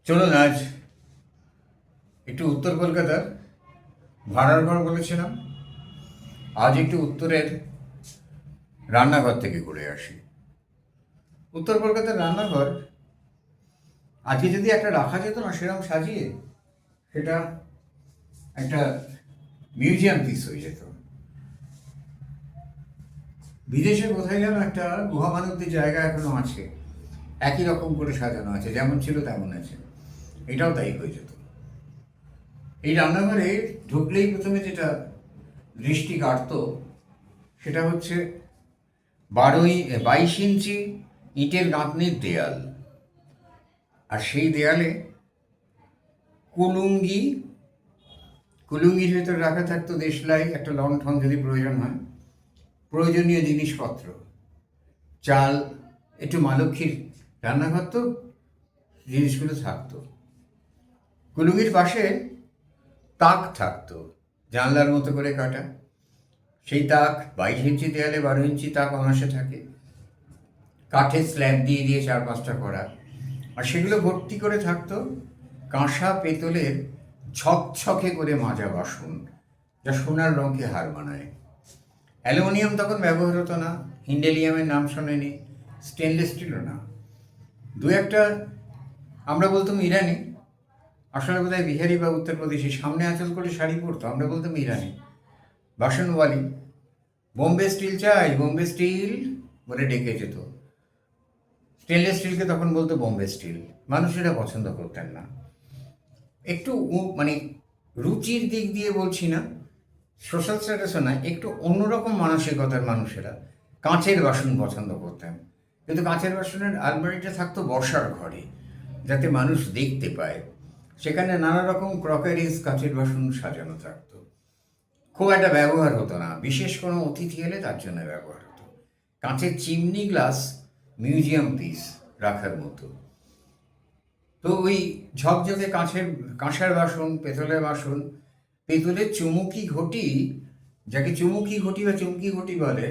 চলুন আজ একটু উত্তর কলকাতার ভাড়ার ঘর বলেছিলাম, আজ একটু উত্তরের রান্নাঘর থেকে ঘুরে আসি। উত্তর কলকাতার রান্নাঘর আজকে যদি একটা রাখা যেত না সেরকম সাজিয়ে, সেটা একটা মিউজিয়াম পিস হয়ে যেত। বিদেশে কোথায় যেন একটা গুহামানবদের জায়গা এখনো আছে, একই রকম করে সাজানো আছে, যেমন ছিল তেমন আছে। এটাও তাই হয়ে যেত। এই রান্নাঘরে ঢুকলেই প্রথমে যেটা দৃষ্টি কাটতো সেটা হচ্ছে 22 ইঞ্চি ইটের গাঁথনির দেয়াল, আর সেই দেয়ালে কুলুঙ্গি, কুলুঙ্গির ভেতর রাখা থাকতো দেশলাই, একটা লণ্ঠন যদি প্রয়োজন হয়, প্রয়োজনীয় জিনিসপত্র, চাল, একটু মা লক্ষ্মীর রান্নাঘর তো, জিনিসগুলো থাকতো। কুলুঙ্গির পাশে তাক থাকতো, জানলার মতো করে কাটা। সেই তাক 22 ইঞ্চি দেয়ালে 12 ইঞ্চি তাক অনাসে থাকে, কাঠের স্ল্যাব দিয়ে দিয়ে 4-5টা করা। আর সেগুলো ভর্তি করে থাকতো কাঁসা পেতলের ছকছকে করে মাজা বাসন, যা সোনার রঙকে হার মানায়। অ্যালুমিনিয়াম তখন ব্যবহার হতো না, হিন্ডেলিয়ামের নাম শোনেনি, স্টেনলেস স্টিলও না। দু একটা আমরা বলতাম ইরানি, আসলে বোধহয় বিহারি বা উত্তরপ্রদেশি, সামনে আঁচল করে শাড়ি পরতো, আমরা বলতাম ইরানি। বাসনওয়ালি বোম্বে স্টিল চাই, বোম্বে স্টিল বলে ডেকে যেত। স্টেনলেস স্টিলকে তখন বলতো বোম্বে স্টিল। মানুষেরা পছন্দ করতেন না। একটু মানে রুচির দিক দিয়ে বলছি না, সোশ্যাল স্ট্যাটাসও না, একটু অন্যরকম মানসিকতার মানুষেরা কাঁচের বাসন পছন্দ করতেন। কিন্তু কাঁচের বাসনের আলমারিটা থাকতো বসার ঘরে, যাতে মানুষ দেখতে পায়। সেখানে নানা রকম ক্রকারিজ, কাঁচের বাসন সাজানো থাকতো। খুব একটা ব্যবহার হতো না, বিশেষ কোনো অতিথি এলে তার জন্য ব্যবহার হতো। কাঁচের চিমনি গ্লাস মিউজিয়াম পিস রাখার মতো। তো ওই ঝকঝকে কাঁসার বাসন, পেতলের বাসন, পেতলের চুমুকি ঘটি, যাকে চুমুকি ঘটি বা চুমকি ঘটি বলে,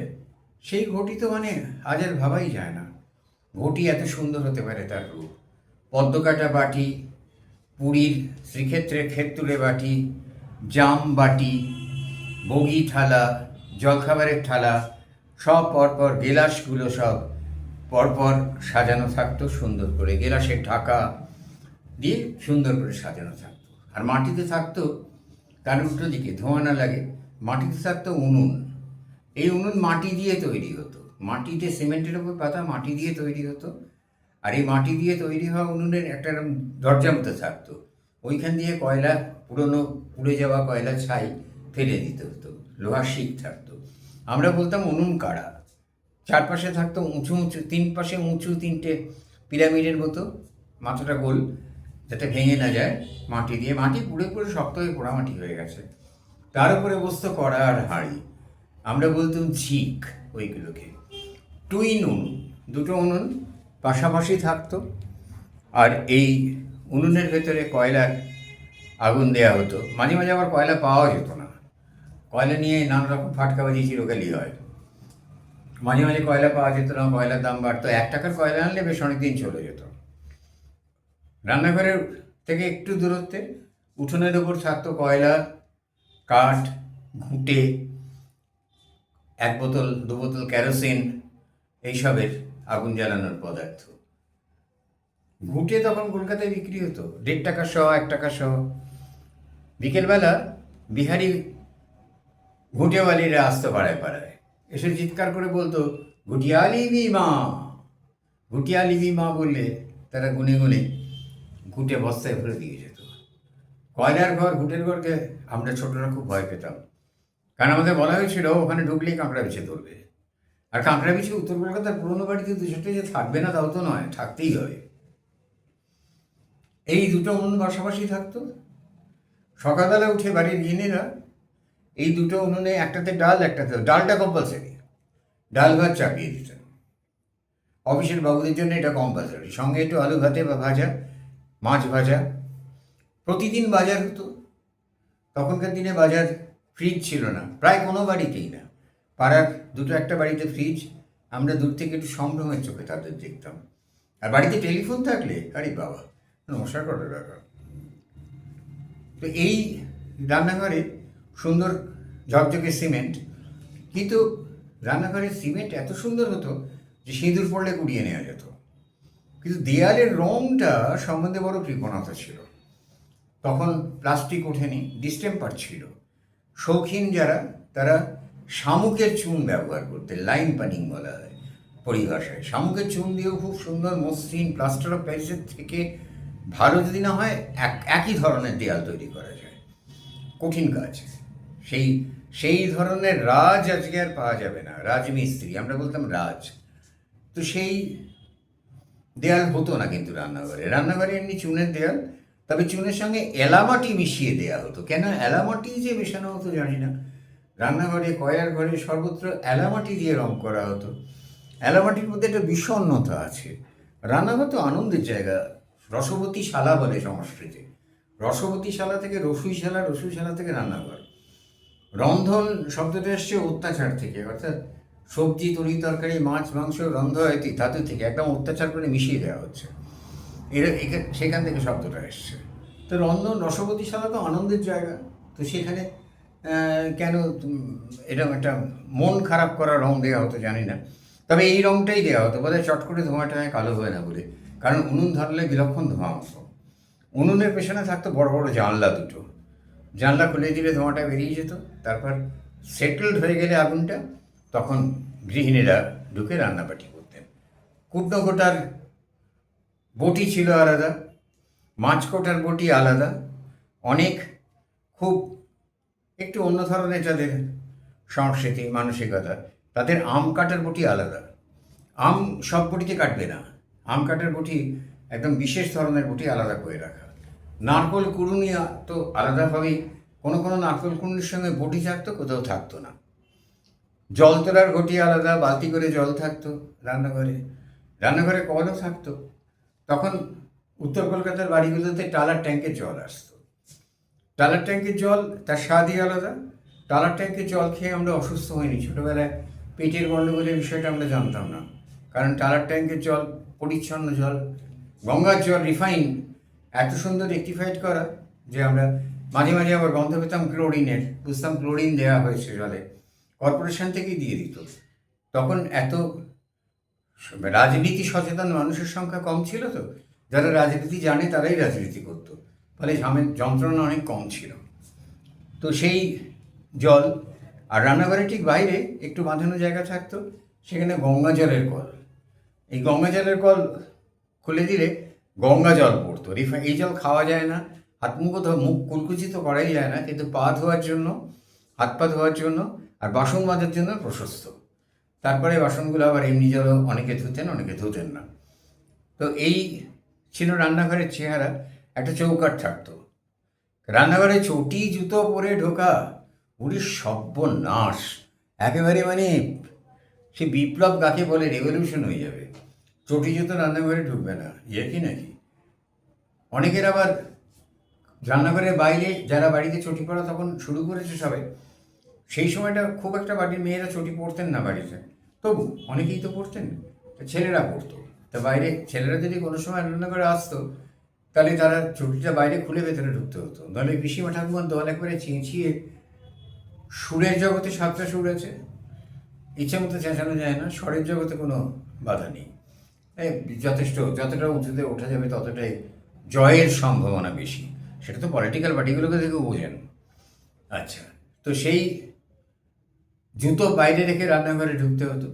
সেই ঘটি তো মানে আজ আর ভাবাই যায় না। ঘটি এত সুন্দর হতে পারে তার রূপ। পদ্মকাটা বাটি, পুরীর শ্রীক্ষেত্রের ক্ষেত্তুরে বাটি, জাম বাটি, বগি থালা, জলখাবারের থালা, সব পরপর, গেলাসগুলো সব পরপর সাজানো থাকতো সুন্দর করে, গেলাসের ঢাকা দিয়ে সুন্দর করে সাজানো থাকতো। আর মাটিতে থাকতো, তার উল্টো দিকে ধোঁয়া না লাগে, মাটিতে থাকতো উনুন। এই উনুন মাটি দিয়ে তৈরি হতো, মাটিতে সিমেন্টের ওপর পাতা মাটি দিয়ে তৈরি হতো। আর এই মাটি দিয়ে তৈরি হওয়া উনুনের একটা এরকম দরজা মতো থাকতো, ওইখান দিয়ে কয়লা, পুরনো পুড়ে যাওয়া কয়লা ছাই ফেলে দিতে হতো, লোহার শিক থাকতো। আমরা বলতাম উনুন কাড়া। চারপাশে থাকতো উঁচু উঁচু, তিন পাশে উঁচু তিনটে পিরামিডের মতো, মাথাটা গোল, যাতে ভেঙে না যায়, মাটি দিয়ে, মাটি পুড়ে পুড়ে শক্ত হয়ে পোড়ামাটি হয়ে গেছে। তার উপরে বসতো কড়া আর হাঁড়ি, আমরা বলতাম ঝিক ওইগুলোকে। টুইন উনুন, দুটো উনুন পাশাপাশি থাকতো। আর এই উনুনের ভেতরে কয়লার আগুন দেওয়া হতো। মাঝে মাঝে আবার কয়লা পাওয়া যেত না, কয়লা নিয়ে নানা রকম ফাটকাবাজি চিরকালই হয়। মাঝে মাঝে কয়লা পাওয়া যেত না, কয়লার দাম বাড়তো, 1 টাকার কয়লা আনলে বেশ অনেকদিন চলে যেত। রান্নাঘরের থেকে একটু দূরত্বে উঠোনের ওপর থাকতো কয়লা, কাঠ, ঘুঁটে, 1 বোতল 2 বোতল কেরোসিন, এইসবের আগুন জ্বালানোর পদার্থ। ঘুঁটে তখন কলকাতায় বিক্রি হতো 1.5 টাকা শ, 1 টাকা শ। বিকেলবেলা বিহারি ঘুঁটেওয়ালিরা আসতো পাড়ায় পাড়ায়, এসে চিৎকার করে বলতো, ঘুটিয়া লিবি মা। ঘুটিয়া লিবি মা বললে তারা গুনে গুনে ঘুঁটে বস্তায় ভরে দিয়ে যেত। কয়লার ঘর, ঘুঁটের ঘরকে আমরা ছোটরা খুব ভয় পেতাম, কারণ আমাদের বলা হয়েছিল ওখানে ঢুকলেই কাঁকড়া বিছে ধরবে। আর কাঁকড়া বিছে উত্তর কলকাতার পুরোনো বাড়িতে দুশোটা যে থাকবে না তাও তো নয়, থাকতেই হবে। এই দুটো উনুন পাশাপাশি থাকতো। সকালবেলা উঠে বাড়ির গিন্নিরা এই দুটো উনুনে, একটাতে ডাল, একটাতে, ডালটা কম্পালসারি, ডাল ভাত চাপিয়ে দিতেন। অফিসের বাবুদের জন্য এটা কম্পালসারি, সঙ্গে একটু আলু ভাতে বা ভাজা, মাছ ভাজা। প্রতিদিন বাজার হতো। তখনকার দিনে বাজার, ফ্রিজ ছিল না প্রায় কোনো বাড়িতেই না। পাড়ার দুটো একটা বাড়িতে ফ্রিজ, আমরা দূর থেকে একটু সম্ভ্রমের চোখে তাদের দেখতাম। আর বাড়িতে টেলিফোন থাকলে, আরে বাবা, নমস্কার করে রাখা। তো এই রান্নাঘরে সুন্দর ঝকঝকে সিমেন্ট, কিন্তু রান্নাঘরের সিমেন্ট এত সুন্দর হতো যে সিঁদুর পড়লে কুড়িয়ে নেওয়া যেত। কিন্তু দেয়ালের রঙটা সম্বন্ধে বড় কৃপণতা ছিল। তখন প্লাস্টিক ওঠেনি, ডিস্টেম্পার ছিল। শৌখিন যারা, তারা শামুকের চুন ব্যবহার করতে, লাইন পানিং বলা হয় পরিভাষায়। শামুকের চুন দিয়েও খুব সুন্দর মসৃণ প্লাস্টার অফ প্যারিসের থেকে ভালো যদি না হয় একই ধরনের দেয়াল তৈরি করা যায়। কঠিন কাজ। সেই সেই ধরনের রাজ আজকে আর পাওয়া যাবে না, রাজমিস্ত্রি আমরা বলতাম রাজ। তো সেই দেয়াল হতো না কিন্তু রান্নাঘরে এমনি চুনের দেয়াল, তবে চুনের সঙ্গে এলামাটি মিশিয়ে দেওয়া হতো। কেন এলামাটি যে মেশানো হতো জানি না, রান্নাঘরে, কয়ার ঘরে সর্বত্র এলামাটি দিয়ে রং করা হতো। এলামাটির মধ্যে একটা বিষণ্ণতা আছে। রান্নাঘর তো আনন্দের জায়গা। রসবতী শালা বলে সংস্কৃতে, রসবতী শালা থেকে রসুইশালা, রসুইশালা থেকে রান্নাঘর। রন্ধন শব্দটা এসছে অত্যাচার থেকে, অর্থাৎ সবজি, তরি তরকারি, মাছ, মাংস রন্ধ হয় ধাতু থেকে, একদম অত্যাচার করে মিশিয়ে দেওয়া হচ্ছে। সেখান থেকে শব্দটা এসছে। তো রন্ধন, রসবতী শালা তো আনন্দের জায়গা। তো সেখানে কেন এরকম একটা মন খারাপ করা রং দেওয়া হতো জানি না। তবে এই রংটাই দেওয়া হতো বোধহয় চট করে ধোঁয়াটা কালো হয় না বলে, কারণ উনুন ধরলে বিলক্ষণ ধোঁয়া হতো। উনুনের পেছনে থাকতো বড় বড় জানলা দুটো, জানলা খুলে দিলে ধোঁয়াটা বেরিয়ে যেত। তারপর সেটেলড হয়ে গেলে আগুনটা, তখন গৃহিণীরা ঢুকে রান্নাবাটি করতেন। কুটনো কোটার বটি ছিল আলাদা, মাছ কোটার বটি আলাদা, অনেক খুব একটু অন্য ধরনের যাদের সংস্কৃতি, মানসিকতা, তাদের আম কাটার বটি আলাদা। আম সব বটিতে কাটবে না, আম কাটার বটি একদম বিশেষ ধরনের বটি আলাদা করে রাখা। নারকোল কুড়ুনি তো আলাদাভাবেই, কোনো কোনো নারকোল কুড়ুনির সঙ্গে বটি থাকতো, কোথাও থাকতো না। জল তোলার ঘটি আলাদা, বালতি করে জল থাকতো রান্নাঘরে। রান্নাঘরে কলও থাকতো। তখন উত্তর কলকাতার বাড়িগুলোতে টালার ট্যাঙ্কের জল আসতো। টালার ট্যাঙ্কের জল তার স্বাদই আলাদা। টালার ট্যাঙ্কের জল খেয়ে আমরা অসুস্থ হইনি। ছোটোবেলায় পেটের গণ্ডগোলের বিষয়টা আমরা জানতাম না, কারণ টালার ট্যাঙ্কের জল পরিচ্ছন্ন জল। গঙ্গার জল রিফাইন, এত সুন্দর রেক্টিফাইড করা যে আমরা মাঝে মাঝে আবার গন্ধ পেতাম ক্লোরিনের, বুঝতাম ক্লোরিন দেওয়া হয়েছে জলে, কর্পোরেশন থেকেই দিয়ে দিত। তখন এত রাজনীতি সচেতন মানুষের সংখ্যা কম ছিল, তো যারা রাজনীতি জানে তারাই রাজনীতি করতো, ফলে যন্ত্রণা অনেক কম ছিল। তো সেই জল, আর রান্নাঘরে ঠিক বাইরে একটু বাঁধানো জায়গা থাকতো, সেখানে গঙ্গা জলের কল। এই গঙ্গা জলের কল খুলে দিলে গঙ্গা জল পড়তো। এই জল খাওয়া যায় না, মুখ কুলকুচি তো করাই যায় না, কিন্তু পা ধোয়ার জন্য, হাত পা ধোয়ার জন্য আর বাসন মাজার জন্য প্রশস্ত। তারপরে বাসনগুলো আবার এমনি জলও অনেকে ধুতেন, অনেকে ধুতেন না। তো এই ছিল রান্নাঘরের চেহারা। একটা চৌকাঠ থাকতো। রান্নাঘরে চটি জুতো পরে ঢোকা, ওরে সর্বনাশ, একেবারে মানে সে বিপ্লব কাকে বলে, রেভলিউশন হয়ে যাবে। চটি জুতো রান্নাঘরে ঢুকবে না, কি নাকি? অনেকের আবার রান্নাঘরের বাইরে, যারা বাড়িতে চটি পরা তখন শুরু করেছে সবাই, সেই সময়টা খুব একটা বাড়ির মেয়েরা চটি পরতেন না বাড়িতে, তবু অনেকেই তো পরতেন, ছেলেরা পরতো। তা বাইরে ছেলেরা যদি কোনো সময় রান্নাঘরে আসতো, তাহলে তারা চটিটা বাইরে খুলে ভেতরে ঢুকতে হতো। নাহলে পিসিমা ঠাকুমার দল একবারে চেঁচিয়ে, সুরের জগতে 7টা সুর আছে, ইচ্ছে মতো চেঁচানো যায় না, স্বরের জগতে কোনো বাধা নেই। যথেষ্ট, যতটা উঁচুতে ওঠা যাবে ততটাই জয়ের সম্ভাবনা বেশি। সেটা তো পলিটিক্যাল পার্টিগুলোকে দেখেও বোঝেন। আচ্ছা, তো সেই জুতো বাইরে রেখে রান্নাঘরে ঢুকতে হতো।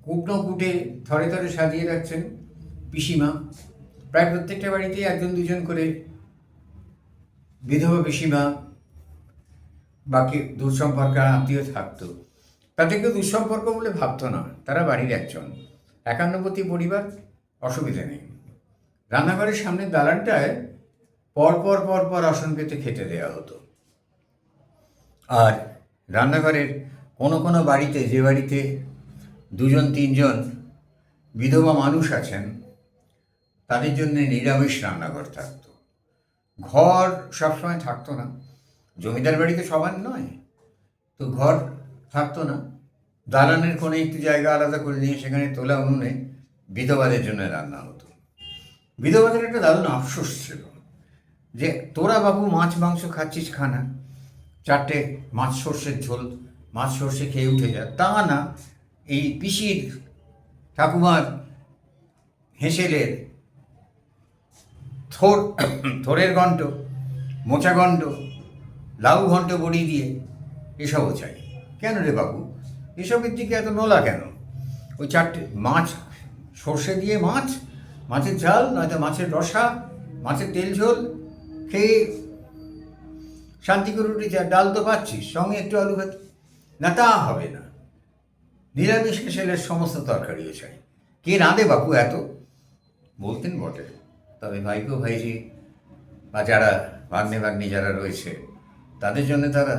কুটনো কুটে থরে থরে সাজিয়ে রাখছেন পিসিমা। প্রায় প্রত্যেকটা বাড়িতেই একজন দুজন করে বিধবা পিসিমা, বাকি দূরসম্পর্ক আত্মীয় থাকতো। তাদের কেউ দুঃসম্পর্ক বলে ভাবতো না, তারা বাড়ির একজন। একান্নবর্তী পরিবার, অসুবিধা নেই। রান্নাঘরের সামনের দালানটায় পরপর পরপর আসন পেতে খেতে দেওয়া হতো। আর রান্নাঘরের কোনো কোনো বাড়িতে, যে বাড়িতে 2-3জন বিধবা মানুষ আছেন, তাদের জন্য নিরামিষ রান্নাঘর থাকতো। ঘর সবসময় থাকতো না, জমিদার বাড়িতে সবার নয়, তো ঘর থাকতো না। দালানের কোণে একটু জায়গা আলাদা করে নিয়ে সেখানে তোলা উনুনে বিধবাদের জন্য রান্না হতো। বিধবাদের একটা দারুণ আফসোস ছিল যে তোরা বাবু মাছ মাংস খাচ্ছিস খানা, 4টে মাছ সর্ষের ঝোল, মাছ সর্ষে খেয়ে উঠে যা, তা না, এই পিসির ঠাকুমার হেঁসেলের থোরের ঘণ্ট, মোচা ঘণ্ট, লাউ ঘণ্ট বড়ি দিয়ে এসবও চাই। কেন রে বাবু, এসবের দিকে এত নোলা কেন? ওই 4টে মাছ, সর্ষে দিয়ে মাছ, মাছের ঝাল, নয়তো মাছের রসা, মাছের তেল ঝোল খেয়ে শান্তি করে উঠে যা। ডাল তো পাচ্ছিস, সঙ্গে একটু আলু ভাত, না তা হবে না, নিরামিষ হেসেলের সমস্ত তরকারিও চাই। কে রাঁধে বাবু এত? বলতেন বটে, তবে ভাইপো ভাইজি বা যারা ভাগ্নে ভাগ্নি যারা রয়েছে তাদের জন্য তারা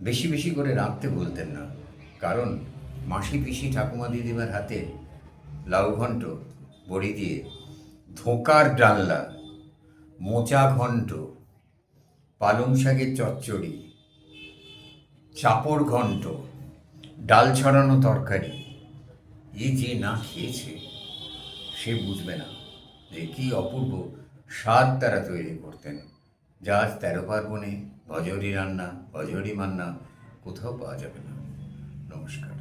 বেশি বেশি করে রাঁধতে বলতেন না, কারণ মাসি পিসি ঠাকুমা দিদিমার হাতে লাউ ঘণ্ট বড়ি দিয়ে, ধোঁকার ডালনা, মোচা ঘণ্ট, পালং শাকের চচ্চড়ি, চাপড় ঘণ্ট, ডাল ছড়ানো তরকারি, এই যে না খেয়েছে সে বুঝবে না যে কী অপূর্ব স্বাদ তারা তৈরি করতেন, যা আজ 13 পার্বণে ভজহরি রান্না, ভজহরি মান্না কোথাও পাওয়া যাবে না। নমস্কার।